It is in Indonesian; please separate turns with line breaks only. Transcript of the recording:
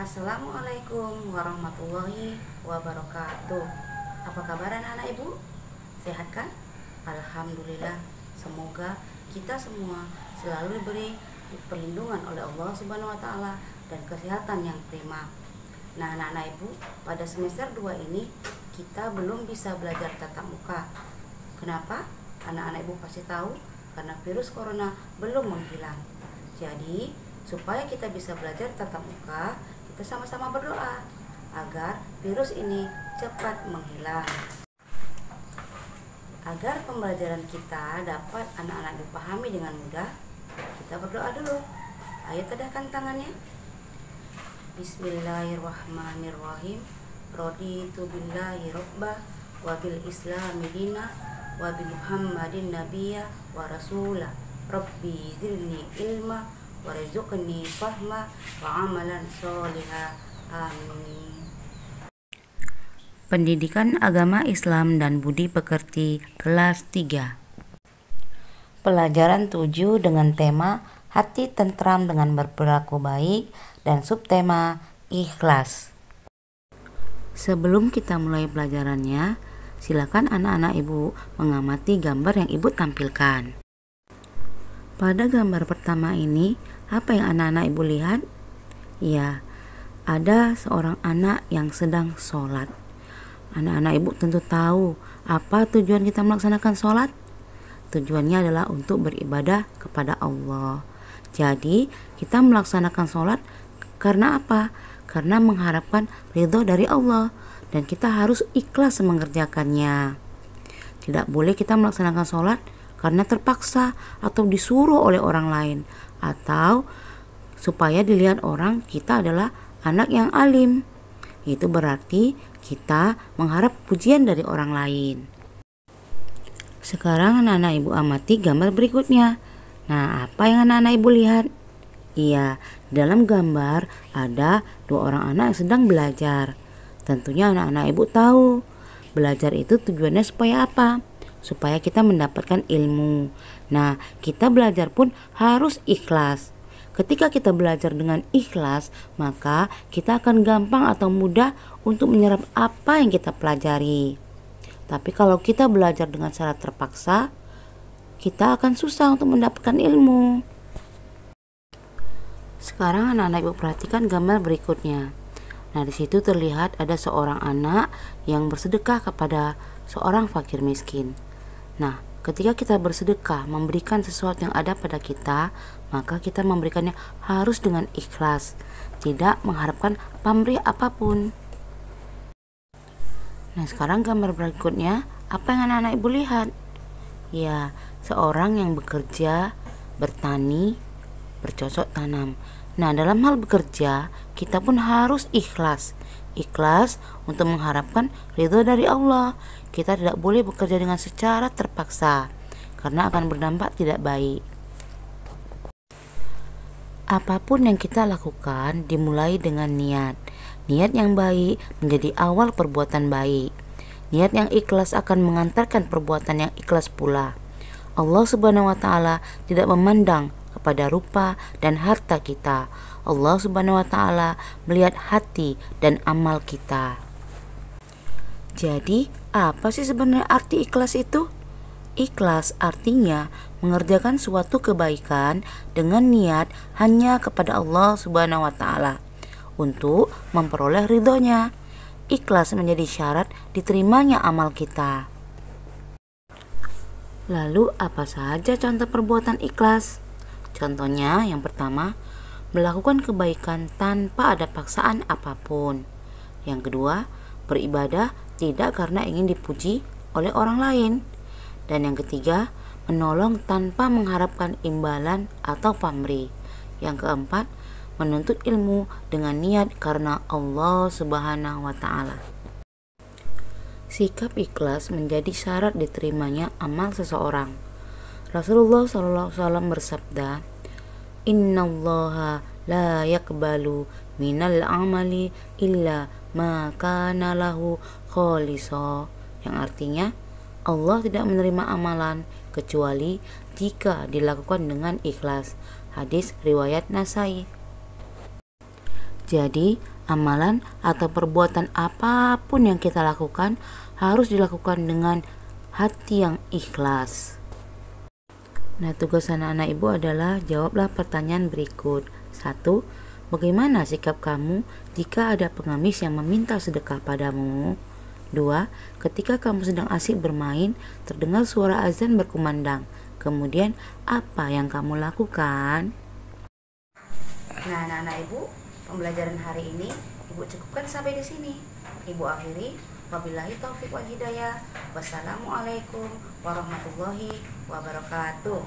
Assalamualaikum warahmatullahi wabarakatuh. Apa kabar anak-anak ibu? Sehat kan? Alhamdulillah. Semoga kita semua selalu diberi perlindungan oleh Allah Subhanahu wa taala dan kesehatan yang prima. Nah, anak-anak ibu, pada semester 2 ini kita belum bisa belajar tatap muka. Kenapa? Anak-anak ibu pasti tahu, karena virus corona belum menghilang. Jadi, supaya kita bisa belajar tatap muka, kita sama-sama berdoa agar virus ini cepat menghilang. Agar pembelajaran kita dapat anak-anak dipahami dengan mudah, kita berdoa dulu. Ayo tadahkan tangannya. Bismillahirrahmanirrahim. Raditu billahi rabbah wa bil islami dina wa bi Muhammadin nabiyya wa rasulah. Rabbi zidni ilma warzuqni fahma wa amalan sholiha. Amin. Pendidikan Agama Islam dan Budi Pekerti kelas 3. Pelajaran 7 dengan tema Hati Tentram dengan Berperilaku Baik dan subtema Ikhlas. Sebelum kita mulai pelajarannya, silakan anak-anak ibu mengamati gambar yang ibu tampilkan. Pada gambar pertama ini, apa yang anak-anak ibu lihat? Ya, ada seorang anak yang sedang sholat. Anak-anak ibu tentu tahu apa tujuan kita melaksanakan sholat. Tujuannya adalah untuk beribadah kepada Allah. Jadi, kita melaksanakan sholat karena apa? Karena mengharapkan ridho dari Allah. Dan kita harus ikhlas mengerjakannya. Tidak boleh kita melaksanakan sholat karena terpaksa atau disuruh oleh orang lain, atau supaya dilihat orang kita adalah anak yang alim. Itu berarti kita mengharap pujian dari orang lain. Sekarang anak-anak ibu amati gambar berikutnya. Nah, apa yang anak-anak ibu lihat? Iya, dalam gambar ada dua orang anak yang sedang belajar. Tentunya anak-anak ibu tahu, belajar itu tujuannya supaya apa? Supaya kita mendapatkan ilmu. Nah, kita belajar pun harus ikhlas. Ketika kita belajar dengan ikhlas, maka kita akan gampang atau mudah untuk menyerap apa yang kita pelajari. Tapi kalau kita belajar dengan cara terpaksa, kita akan susah untuk mendapatkan ilmu. Sekarang anak-anak ibu perhatikan gambar berikutnya. Nah, di situ terlihat ada seorang anak yang bersedekah kepada seorang fakir miskin. Nah, ketika kita bersedekah memberikan sesuatu yang ada pada kita, maka kita memberikannya harus dengan ikhlas, tidak mengharapkan pamrih apapun. Nah, sekarang gambar berikutnya, apa yang anak-anak ibu lihat? Ya, seorang yang bekerja, bertani, bercocok tanam. Nah, dalam hal bekerja, kita pun harus ikhlas. Ikhlas untuk mengharapkan ridho dari Allah. Kita tidak boleh bekerja dengan secara terpaksa, karena akan berdampak tidak baik. Apapun yang kita lakukan dimulai dengan niat. Niat yang baik menjadi awal perbuatan baik. Niat yang ikhlas akan mengantarkan perbuatan yang ikhlas pula. Allah Subhanahu wa taala tidak memandang kepada rupa dan harta kita. Allah Subhanahu wa taala melihat hati dan amal kita. Jadi, apa sih sebenarnya arti ikhlas itu? Ikhlas artinya mengerjakan suatu kebaikan dengan niat hanya kepada Allah Subhanahu wa taala untuk memperoleh ridhonya. Ikhlas menjadi syarat diterimanya amal kita. Lalu apa saja contoh perbuatan ikhlas? Contohnya yang pertama, melakukan kebaikan tanpa ada paksaan apapun. Yang kedua, beribadah tidak karena ingin dipuji oleh orang lain. Dan yang ketiga, menolong tanpa mengharapkan imbalan atau pamrih. Yang keempat, menuntut ilmu dengan niat karena Allah Subhanahu wa taala. Sikap ikhlas menjadi syarat diterimanya amal seseorang. Rasulullah SAW bersabda, Innallaha la yakbalu minal amali illa ma kana lahu khalisa. Yang artinya, Allah tidak menerima amalan kecuali jika dilakukan dengan ikhlas. Hadis riwayat Nasai. Jadi, amalan atau perbuatan apapun yang kita lakukan harus dilakukan dengan hati yang ikhlas. Nah, tugas anak-anak ibu adalah jawablah pertanyaan berikut. 1. Bagaimana sikap kamu jika ada pengemis yang meminta sedekah padamu? 2. Ketika kamu sedang asik bermain, terdengar suara azan berkumandang. Kemudian, apa yang kamu lakukan? Nah, anak-anak ibu, pembelajaran hari ini ibu cukupkan sampai di sini. Ibu akhiri, wabillahi taufiq wal hidayah. Wassalamualaikum warahmatullahi wabarakatuh.